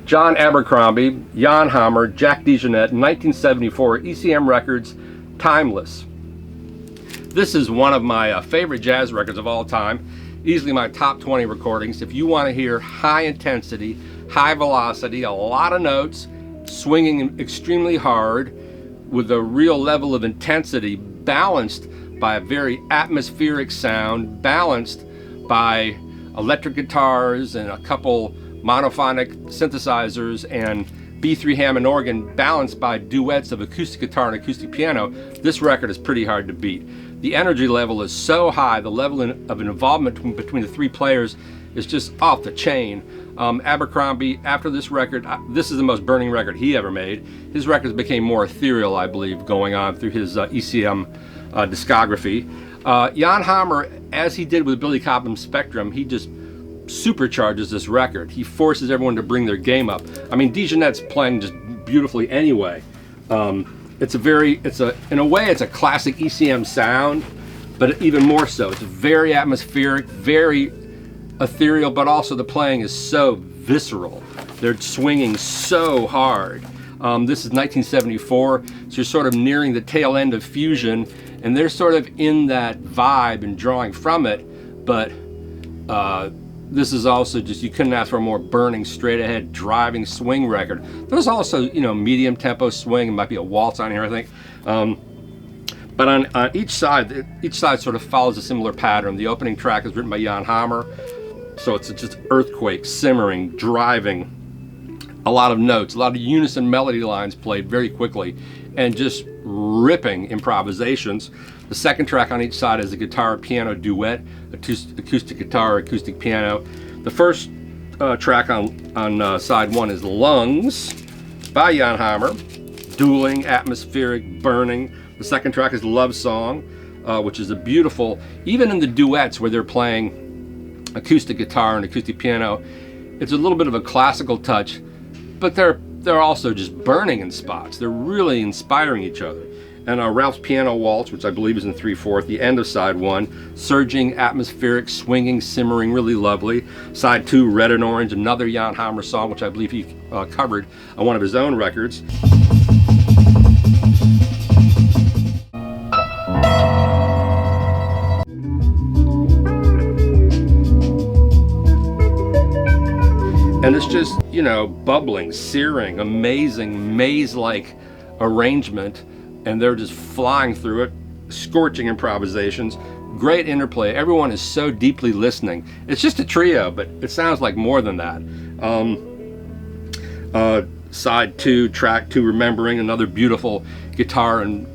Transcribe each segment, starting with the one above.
John Abercrombie, Jan Hammer, Jack DeJohnette, 1974, ECM Records, Timeless. This is one of my favorite jazz records of all time, easily my top 20 recordings. If you want to hear high intensity, high velocity, a lot of notes, swinging extremely hard, with a real level of intensity, balanced by a very atmospheric sound, balanced by electric guitars and a couple monophonic synthesizers and B3 Hammond organ, balanced by duets of acoustic guitar and acoustic piano, this record is pretty hard to beat. The energy level is so high, the level of involvement between the three players is just off the chain. Abercrombie, after this record, this is the most burning record he ever made. His records became more ethereal, I believe, going on through his ECM discography. Jan Hammer, as he did with Billy Cobham's Spectrum, he just supercharges this record. He forces everyone to bring their game up. I mean, DeJohnette's playing just beautifully anyway. In a way, it's a classic ECM sound, but even more so. It's very atmospheric, very ethereal, but also the playing is so visceral. They're swinging so hard. This is 1974, so you're sort of nearing the tail end of Fusion, and they're sort of in that vibe and drawing from it, but this is also just, you couldn't ask for a more burning, straight ahead, driving swing record. There's also, you know, medium tempo swing, it might be a waltz on here, I think. But on each side sort of follows a similar pattern. The opening track is written by Jan Hammer, so it's just earthquake, simmering, driving, a lot of notes, a lot of unison melody lines played very quickly, and just ripping improvisations. The second track on each side is a guitar-piano duet, acoustic guitar, acoustic piano. The first track on side one is Lungs by Jan Hammer, dueling, atmospheric, burning. The second track is Love Song, which is a beautiful, even in the duets where they're playing acoustic guitar and acoustic piano, it's a little bit of a classical touch, but they're also just burning in spots. They're really inspiring each other. And Ralph's Piano Waltz, which I believe is in 3/4, the end of side one, surging, atmospheric, swinging, simmering, really lovely. Side two, Red and Orange, another Jan Hammer song, which I believe he covered on one of his own records. And it's just, you know, bubbling, searing, amazing, maze-like arrangement, and they're just flying through it, scorching improvisations, great interplay. Everyone is so deeply listening. It's just a trio, but it sounds like more than that. Side two, track two, Remembering, another beautiful guitar and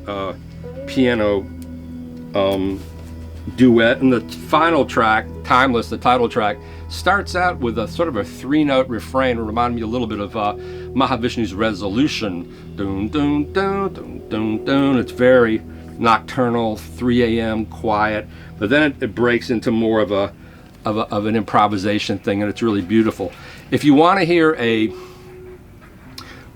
piano duet. And the final track, Timeless, the title track, starts out with a sort of a three-note refrain. It reminded me a little bit of Mahavishnu's Resolution. Dun, dun, dun, dun, dun, dun. It's very nocturnal, 3 a.m., quiet, but then it breaks into more of an improvisation thing, and it's really beautiful. If you want to hear a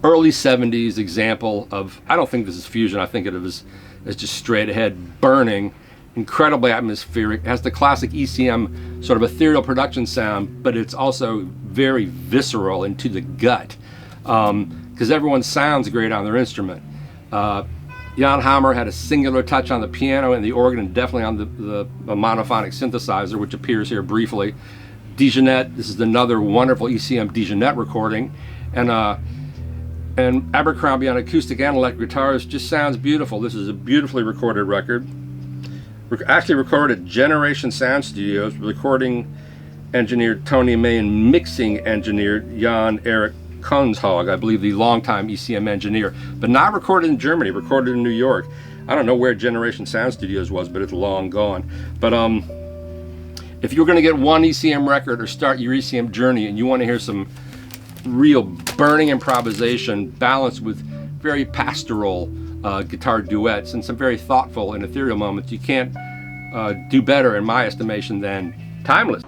early 70s example of, I don't think this is fusion, I think of it as just straight ahead, burning, incredibly atmospheric. It has the classic ECM sort of ethereal production sound, but it's also very visceral and to the gut, because everyone sounds great on their instrument. Jan Hammer had a singular touch on the piano and the organ, and definitely on the monophonic synthesizer, which appears here briefly. DeJohnette, this is another wonderful ECM DeJohnette recording, and Abercrombie on acoustic and electric guitars just sounds beautiful. This is a beautifully recorded record. Actually recorded at Generation Sound Studios, recording engineer Tony May and mixing engineer Jan Erik Kunshag, I believe the longtime ECM engineer, but not recorded in Germany, recorded in New York. I don't know where Generation Sound Studios was, but it's long gone. But if you're going to get one ECM record or start your ECM journey and you want to hear some real burning improvisation balanced with very pastoral guitar duets and some very thoughtful and ethereal moments, you can't do better, in my estimation, than Timeless.